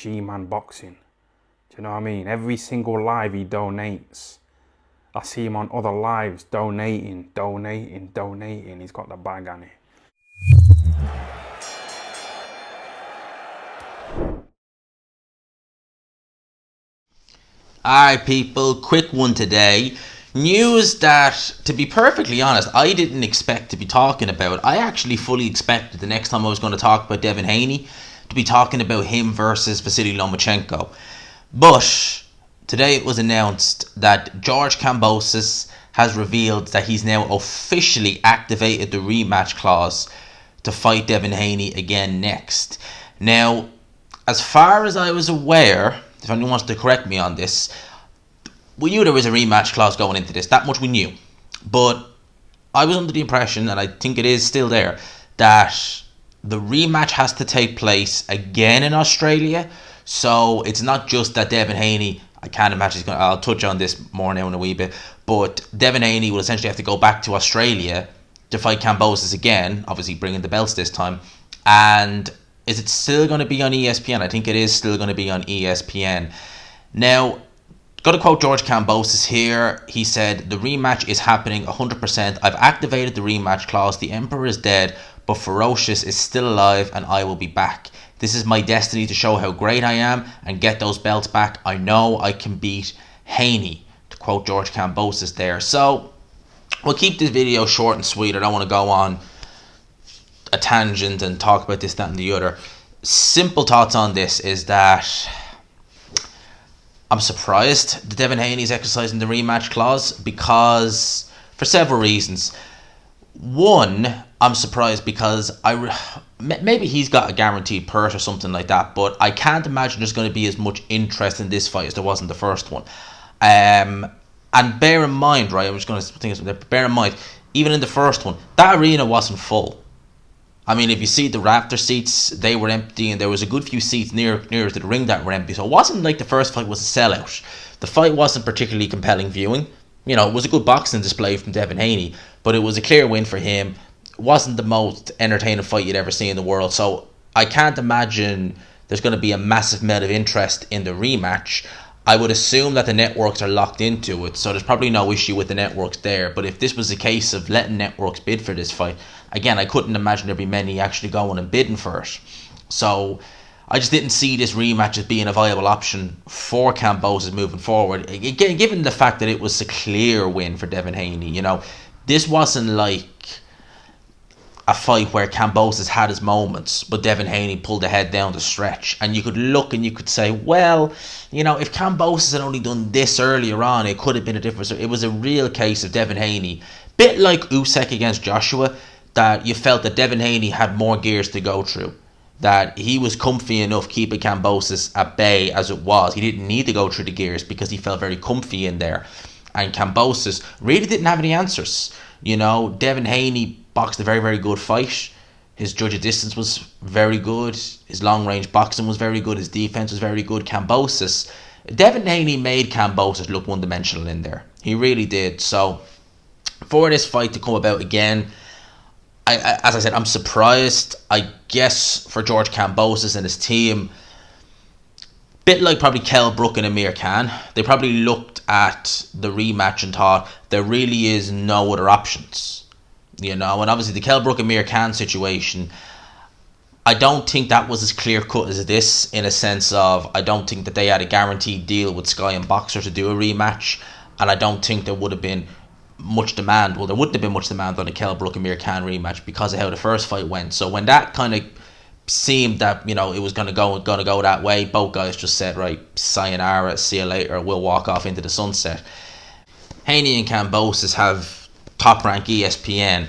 G-Man Boxing. Do you know what I mean? Every single live he donates. I see him on other lives donating. He's got the bag on it. Alright people, quick one today. News that, to be perfectly honest, I didn't expect to be talking about. I actually fully expected the next time I was going to talk about Devin Haney to be talking about him versus Vasily Lomachenko. But today it was announced that George Kambosos has revealed that he's now officially activated the rematch clause to fight Devin Haney again next. Now, as far as I was aware, if anyone wants to correct me on this, we knew there was a rematch clause going into this. That much we knew. But I was under the impression, and I think it is still there, that the rematch has to take place again in Australia. So it's not just that Devin Haney, I can't imagine he's going to, I'll touch on this more now in a wee bit, but Devin Haney will essentially have to go back to Australia to fight Kambosos again, obviously bringing the belts this time. And is it still going to be on ESPN? I think it is still going to be on ESPN. Now, got to quote George Kambosos here. He said, "The rematch is happening 100%. I've activated the rematch clause. The Emperor is dead, but Ferocious is still alive and I will be back. This is my destiny to show how great I am and get those belts back. I know I can beat Haney," to quote George Kambosos there. So, we'll keep this video short and sweet. I don't want to go on a tangent and talk about this, that and the other. Simple thoughts on this is that I'm surprised that Devin Haney is exercising the rematch clause because for several reasons. One, I'm surprised because maybe he's got a guaranteed purse or something like that, but I can't imagine there's going to be as much interest in this fight as there was in the first one. And bear in mind, right, I'm just going to think of something. Bear in mind, even in the first one, that arena wasn't full. I mean, if you see the rafter seats, they were empty, and there was a good few seats near to the ring that were empty. So it wasn't like the first fight was a sellout. The fight wasn't particularly compelling viewing. You know, it was a good boxing display from Devin Haney, but it was a clear win for him. It wasn't the most entertaining fight you'd ever see in the world. So I can't imagine there's going to be a massive amount of interest in the rematch. I would assume that the networks are locked into it, so there's probably no issue with the networks there. But if this was a case of letting networks bid for this fight, again, I couldn't imagine there'd be many actually going and bidding for it. So I just didn't see this rematch as being a viable option for Kambosos moving forward. Again, given the fact that it was a clear win for Devin Haney, you know, this wasn't like a fight where Kambosos had his moments, but Devin Haney pulled ahead down the stretch. And you could look and you could say, well, you know, if Kambosos had only done this earlier on, it could have been a different story. It was a real case of Devin Haney, bit like Usyk against Joshua, that you felt that Devin Haney had more gears to go through. That he was comfy enough keeping Kambosos at bay as it was. He didn't need to go through the gears because he felt very comfy in there. And Kambosos really didn't have any answers. You know, Devin Haney boxed a very, very good fight. His judge of distance was very good. His long-range boxing was very good. His defense was very good. Devin Haney made Kambosos look one-dimensional in there. He really did. So, for this fight to come about again, as I said, I'm surprised. I guess for George Kambosos and his team, bit like probably Kell Brook and Amir Khan, they probably looked at the rematch and thought there really is no other options. You know, and obviously the Kell Brook Amir Khan situation, I don't think that was as clear cut as this, in a sense of I don't think that they had a guaranteed deal with Sky and Boxer to do a rematch, and I don't think there would have been much demand. Well, there wouldn't have been much demand on a Kell Brook Amir Khan rematch because of how the first fight went. So when that kind of seemed that, you know, it was gonna go that way, both guys just said, right, sayonara, see you later, we'll walk off into the sunset. Haney and Kambosos have top rank ESPN,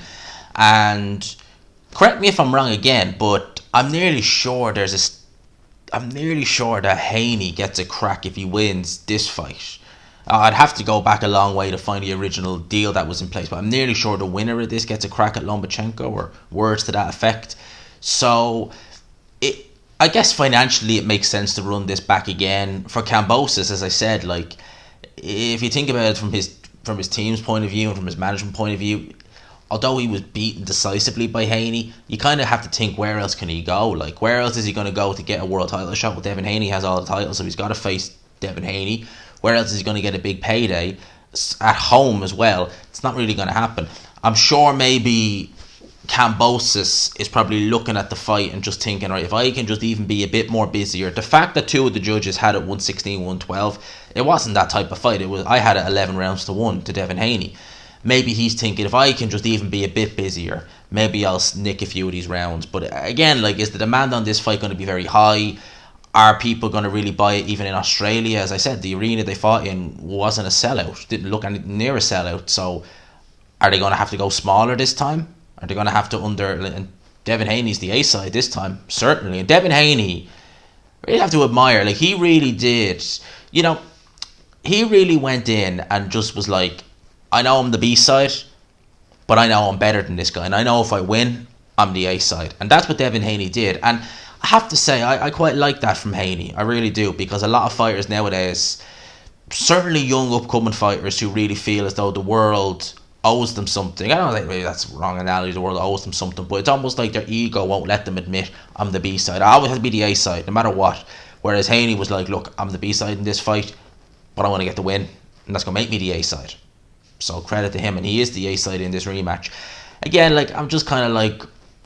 and correct me if I'm wrong again, but I'm nearly sure that Haney gets a crack if he wins this fight. I'd have to go back a long way to find the original deal that was in place, but I'm nearly sure the winner of this gets a crack at Lomachenko, or words to that effect. So I guess financially it makes sense to run this back again. For Kambosos, as I said, like, if you think about it from his team's point of view and from his management point of view, although he was beaten decisively by Haney, you kind of have to think, where else can he go? Like, where else is he going to go to get a world title shot? Well, Devin Haney has all the titles, so he's got to face Devin Haney. Where else is he going to get a big payday? At home as well. It's not really going to happen. I'm sure maybe Kambosos is probably looking at the fight and just thinking, right, if I can just even be a bit more busier. The fact that two of the judges had it 116, 112, it wasn't that type of fight. It was, I had it 11 rounds to 1 to Devin Haney. Maybe he's thinking, if I can just even be a bit busier, maybe I'll nick a few of these rounds. But again, like, is the demand on this fight going to be very high? Are people going to really buy it even in Australia? As I said, the arena they fought in wasn't a sellout. Didn't look anything near a sellout. So are they going to have to go smaller this time? Are they going to have to and Devin Haney's the A side this time, certainly. And Devin Haney, really have to admire. Like, he really did. You know, he really went in and just was like, I know I'm the B side, but I know I'm better than this guy. And I know if I win, I'm the A side. And that's what Devin Haney did. And I have to say, I quite like that from Haney. I really do. Because a lot of fighters nowadays, certainly young upcoming fighters who really feel as though the world owes them something. I don't think maybe that's a wrong analogy, the world owes them something. But it's almost like their ego won't let them admit, I'm the B side. I always have to be the A side, no matter what. Whereas Haney was like, look, I'm the B side in this fight, but I want to get the win. And that's going to make me the A side. So credit to him, and he is the A side in this rematch. Again, like, I'm just kind of like,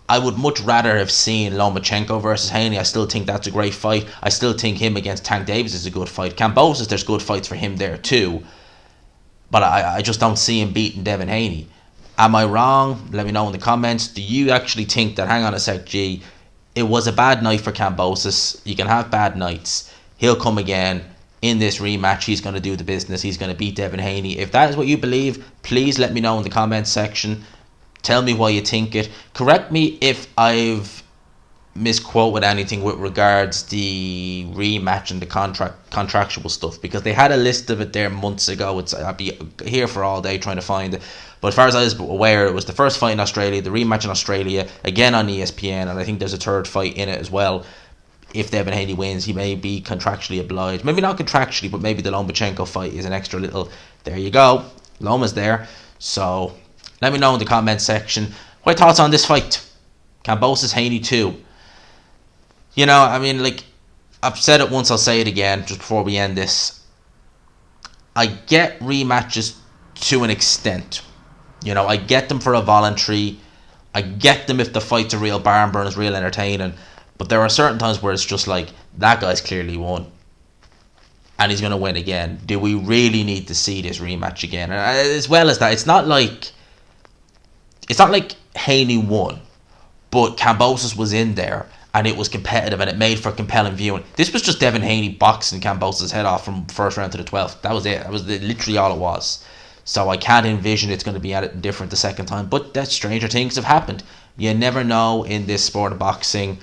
I would much rather have seen Lomachenko versus Haney. I still think that's a great fight. I still think him against Tank Davis is a good fight. Kambosos, there's good fights for him there too. But I just don't see him beating Devin Haney. Am I wrong? Let me know in the comments. Do you actually think that, hang on a sec, G, it was a bad night for Kambosos? You can have bad nights. He'll come again. In this rematch, he's going to do the business. He's going to beat Devin Haney. If that is what you believe, please let me know in the comments section. Tell me why you think it. Correct me if I've misquoted anything with regards the rematch and the contractual stuff, because they had a list of it there months ago. I'd be here for all day trying to find it. But as far as I was aware, it was the first fight in Australia, the rematch in Australia, again on ESPN, and I think there's a third fight in it as well. If Devin Haney wins, he may be contractually obliged. Maybe not contractually, but maybe the Lomachenko fight is an extra little, there you go, Loma's there. So let me know in the comments section what your thoughts on this fight. Kambosos Haney 2. You know, I mean, like, I've said it once, I'll say it again just before we end this. I get rematches to an extent. You know, I get them for a voluntary. I get them if the fight's a real barn burner, is real entertaining. But there are certain times where it's just like, that guy's clearly won, and he's going to win again. Do we really need to see this rematch again? And as well as that, it's not like Haney won, but Kambosos was in there, and it was competitive, and it made for compelling viewing. This was just Devin Haney boxing Kambosos' head off from first round to the 12th. That was it. That was literally all it was. So I can't envision it's going to be different the second time. But that stranger things have happened. You never know in this sport of boxing.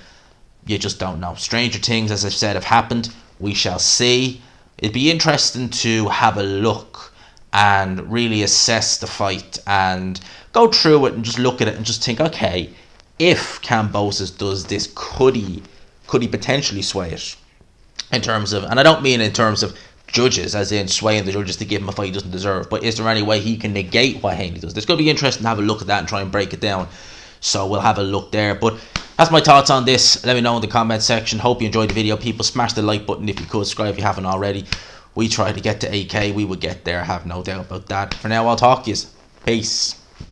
You just don't know. Stranger things, as I've said, have happened. We shall see. It'd be interesting to have a look and really assess the fight and go through it and just look at it and just think, okay, if Kambosos does this, could he potentially sway it? In terms of, and I don't mean in terms of judges, as in swaying the judges to give him a fight he doesn't deserve, but is there any way he can negate what Haney does? It's going to be interesting to have a look at that and try and break it down. So we'll have a look there. But that's my thoughts on this. Let me know in the comment section. Hope you enjoyed the video, people. Smash the like button if you could. Subscribe if you haven't already. We try to get to 8K. We will get there. I have no doubt about that. For now, I'll talk to you. Peace.